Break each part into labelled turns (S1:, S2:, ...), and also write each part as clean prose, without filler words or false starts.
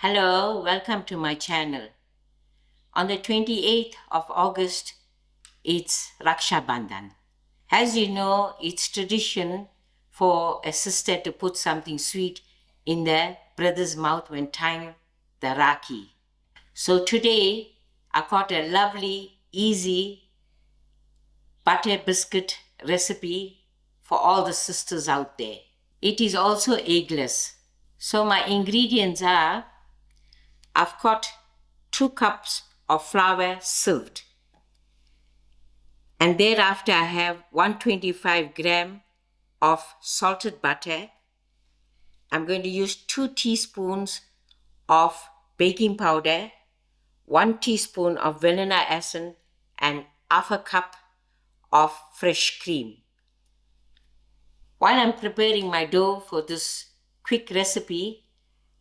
S1: Hello, welcome to my channel. On the 28th of August, it's Raksha Bandhan. As you know, it's tradition for a sister to put something sweet in the brother's mouth when tying the Rakhi. So today, I got a lovely, easy butter biscuit recipe for all the sisters out there. It is also eggless. So my ingredients are I've got 2 cups of flour sieved, and thereafter I have 125 gram of salted butter. I'm going to use 2 teaspoons of baking powder, 1 teaspoon of vanilla essence, and half a cup of fresh cream. While I'm preparing my dough for this quick recipe,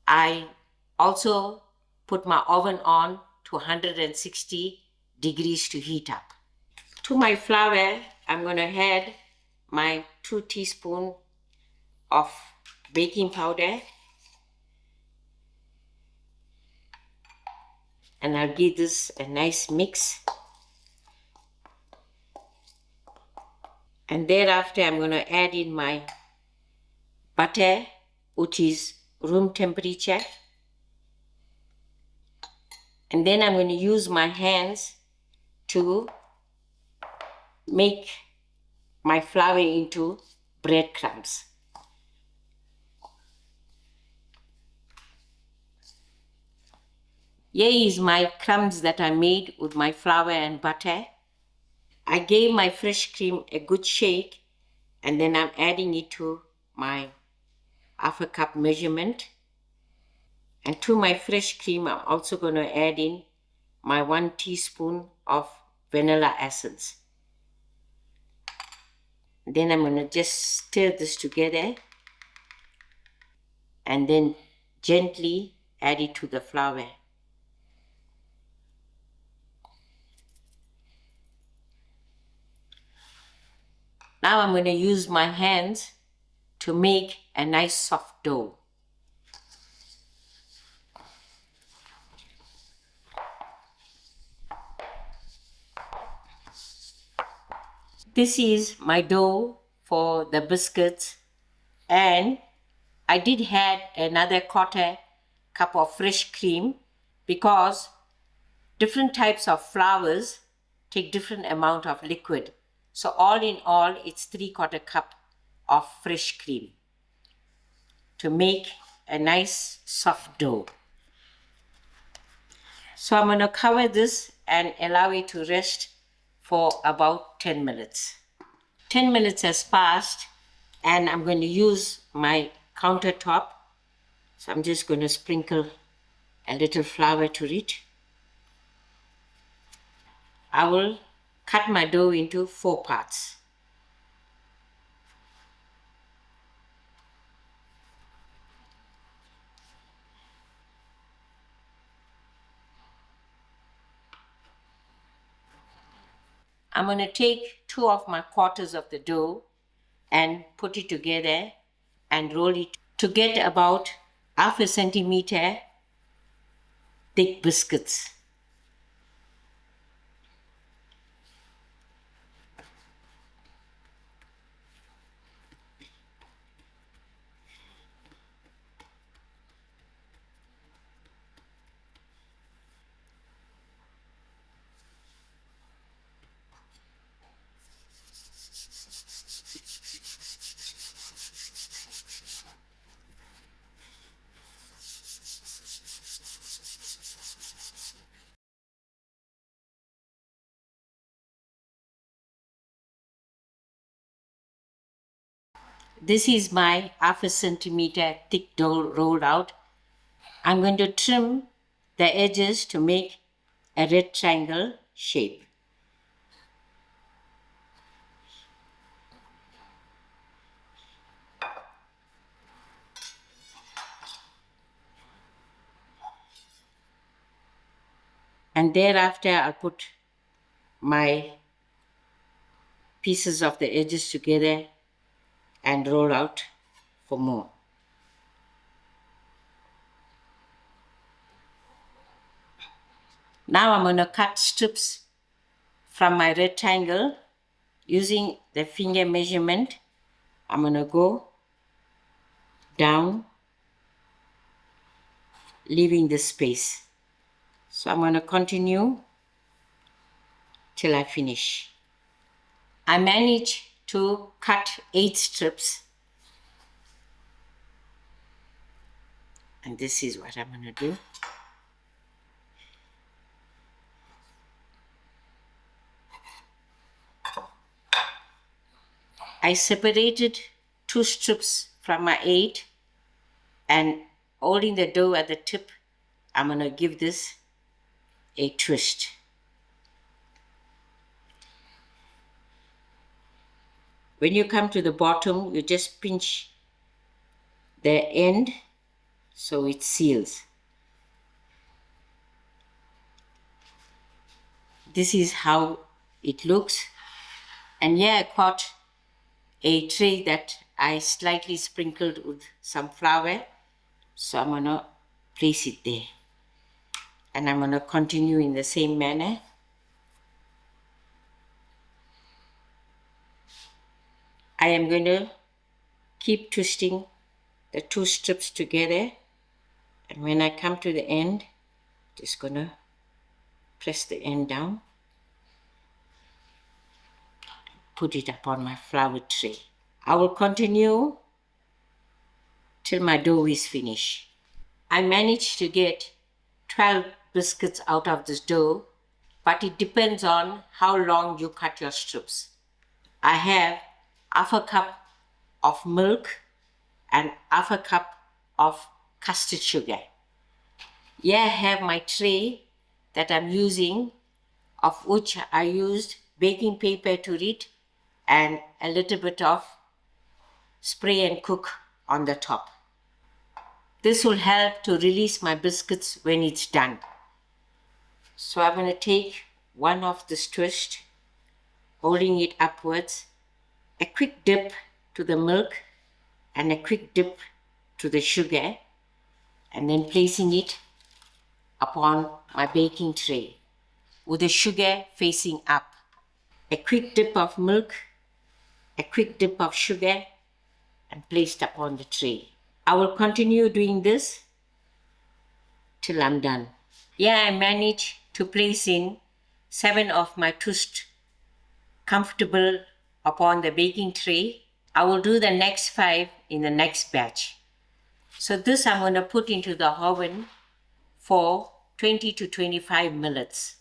S1: I also put my oven on to 160 degrees to heat up. To my flour, I'm going to add my 2 teaspoons of baking powder, and I'll give this a nice mix. And thereafter, I'm going to add in my butter, which is room temperature. And then I'm going to use my hands to make my flour into breadcrumbs. Here is my crumbs that I made with my flour and butter. I gave my fresh cream a good shake, and then I'm adding it to my half a cup measurement. And to my fresh cream, I'm also going to add in my 1 teaspoon of vanilla essence. Then I'm going to just stir this together and then gently add it to the flour. Now I'm going to use my hands to make a nice soft dough. This is my dough for the biscuits, and I did add another 1/4 cup of fresh cream because different types of flours take different amount of liquid. So all in all, it's 3/4 cup of fresh cream to make a nice soft dough. So I'm going to cover this and allow it to rest for about 10 minutes. 10 minutes has passed, and I'm going to use my countertop. So I'm just going to sprinkle a little flour to it. I will cut my dough into 4 parts. I'm going to take 2 of my quarters of the dough and put it together and roll it to get about 1/2 centimeter thick biscuits. This is my 1/2 centimeter thick dough rolled out. I'm going to trim the edges to make a red triangle shape. And thereafter, I'll put my pieces of the edges together and roll out for more. Now I'm going to cut strips from my rectangle using the finger measurement. I'm going to go down, leaving the space. So I'm going to continue till I finish. I managed to cut 8 strips. And this is what I'm going to do. I separated 2 strips from my 8, and holding the dough at the tip, I'm going to give this a twist. When you come to the bottom, you just pinch the end so it seals. This is how it looks. And here I caught a tray that I slightly sprinkled with some flour. So I'm going to place it there. And I'm going to continue in the same manner. I am going to keep twisting the 2 strips together. And when I come to the end, just going to press the end down. Put it upon my flour tray. I will continue till my dough is finished. I managed to get 12 biscuits out of this dough, but it depends on how long you cut your strips. I have half a cup of milk and half a cup of custard sugar. Here I have my tray that I'm using, of which I used baking paper to read and a little bit of spray and cook on the top. This will help to release my biscuits when it's done. So I'm going to take one of this twist, holding it upwards, a quick dip to the milk and a quick dip to the sugar, and then placing it upon my baking tray with the sugar facing up. A quick dip of milk, a quick dip of sugar, and placed upon the tray. I will continue doing this till I'm done. Here I managed to place in 7 of my toast comfortable upon the baking tray. I will do the next 5 in the next batch. So this I'm going to put into the oven for 20 to 25 minutes.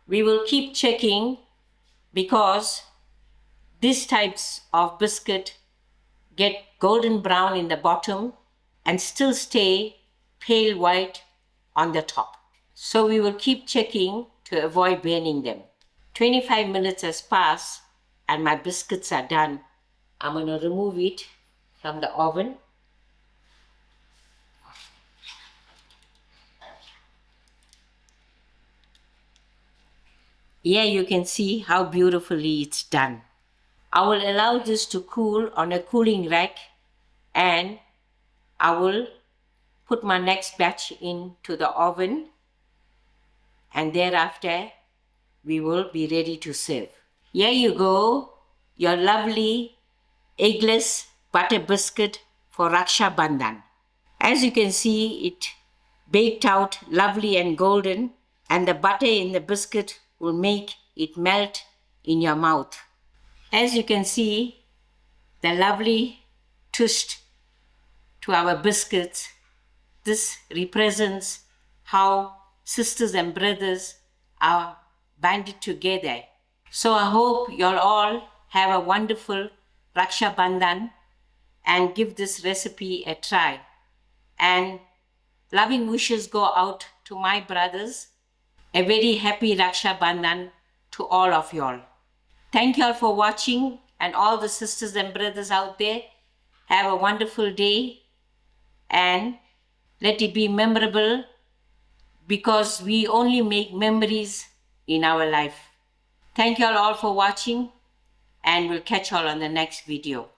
S1: We will keep checking because these types of biscuit get golden brown in the bottom and still stay pale white on the top. So we will keep checking to avoid burning them. 25 minutes has passed and my biscuits are done. I'm going to remove it from the oven. Here you can see how beautifully it's done. I will allow this to cool on a cooling rack, and I will put my next batch into the oven, and thereafter we will be ready to serve. Here you go, your lovely eggless butter biscuit for Raksha Bandhan. As you can see, it baked out lovely and golden, and the butter in the biscuit will make it melt in your mouth. As you can see, the lovely twist to our biscuits. This represents how sisters and brothers are banded together. So I hope you all have a wonderful Raksha Bandhan and give this recipe a try. And loving wishes go out to my brothers. A very happy Raksha Bandhan to all of y'all. Thank you all for watching, and all the sisters and brothers out there, have a wonderful day and let it be memorable, because we only make memories in our life. Thank you all for watching, and we'll catch you all on the next video.